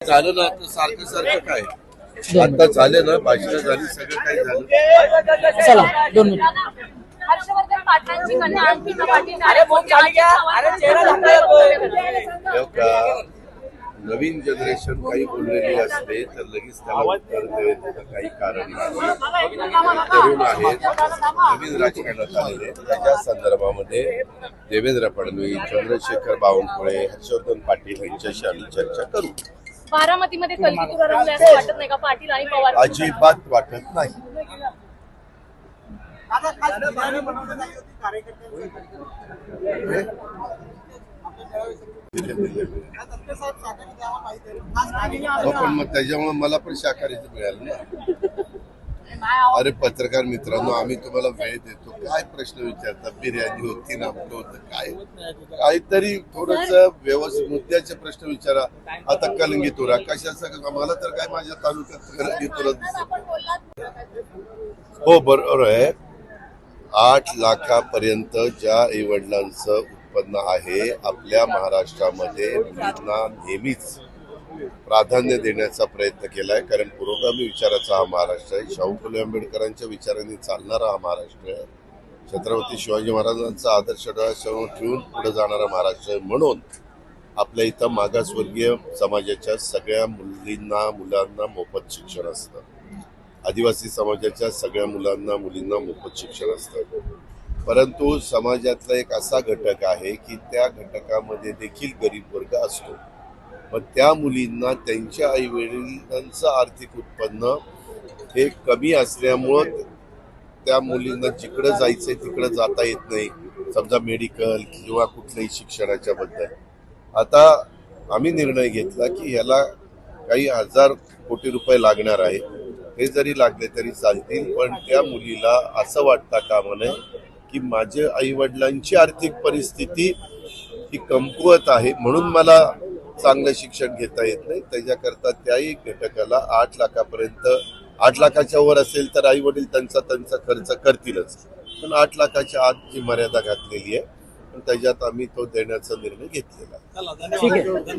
झालं ना तर सारखं सारखं काय आता झाले ना भाषण झाली सगळं काही झालं. चला 2 मिनिट. हर्षवर्धन पाटलांची कन्या अंकिता पाटील हो का? नवीन जनरेशन काही बोललेली असते तर लगेच त्याला उत्तर देण्याचं काही कारण नाही. तरुण आहेत, नवीन राजकारणात आलेले, त्याच्या संदर्भामध्ये देवेंद्र फडणवीस, चंद्रशेखर बावनकुळे, हर्षवर्धन पाटील यांच्याशी आम्ही चर्चा करू. बारामतीमध्ये कलगीतुरा रंगले असं वाटत नाही का पाटील आणि पवार? अजिबात वाटत नाही. पण मग त्याच्यामुळे मला पण शाकाहारीच मिळालं ना. अरे पत्रकार मित्रांनो, आम्ही तुम्हाला वेळ देतो, काय प्रश्न विचारता? बिर्याणी होती, नामकं होतं, काय काहीतरी थोडस व्यवस्थित मुद्द्याचे प्रश्न विचारा. आता कलंगीतुरा कशाचं? मला तर काय माझ्या तालुक्यात कलंगीतुरा हो बरोबर आहे. 8 लाखापर्यंत ज्या आईवडिलांचं उत्पन्न आहे आपल्या महाराष्ट्रामध्ये मुलींना नेहमीच प्राधान्य देण्याचा प्रयत्न केलाय. कारण पुरोगामी विचाराचा हा महाराष्ट्र आहे. शाहू फुले आंबेडकरांच्या विचारांनी चालणारा हा महाराष्ट्र आहे. छत्रपती शिवाजी महाराजांचा आदर्श डोळ्यासमोर ठेवून पुढे जाणारा महाराष्ट्र आहे. म्हणून आपल्या इथं मागासवर्गीय समाजाच्या सगळ्या मुलींना मुलांना मोफत शिक्षण असतं. आदिवासी समाजाच्या सगळ्या मुलांना मुलींना मोफत शिक्षण असतं. परंतु समाजातला एक असा घटक आहे की त्या घटकामध्ये देखील गरीब वर्ग असतो. पण त्या मुलींना त्यांच्या आई वडिलांचं आर्थिक उत्पन्न हे कमी असल्यामुळं त्या मुलींना जिकडं जायचंय तिकडं जाता येत नाही. समजा मेडिकल किंवा कुठल्याही शिक्षणाच्या बद्दल. आता आम्ही निर्णय घेतला की ह्याला काही 1000 कोटी रुपये लागणार आहे. हे जरी लागले तरी चालतील, पण त्या मुलीला असं वाटता कामा नये की माझ्या आई वडिलांची आर्थिक परिस्थिती ही कमकुवत आहे म्हणून मला चांगलं शिक्षण घेता येत नाही. त्याच्याकरता त्याही घटकाला 8 लाखापर्यंत, 8 लाखाच्या वर असेल तर आई वडील त्यांचा खर्च करतीलच, पण 8 लाखाच्या आत जी मर्यादा घातलेली आहे, पण त्याच्यात आम्ही तो देण्याचा निर्णय घेतलेला. ठीक आहे.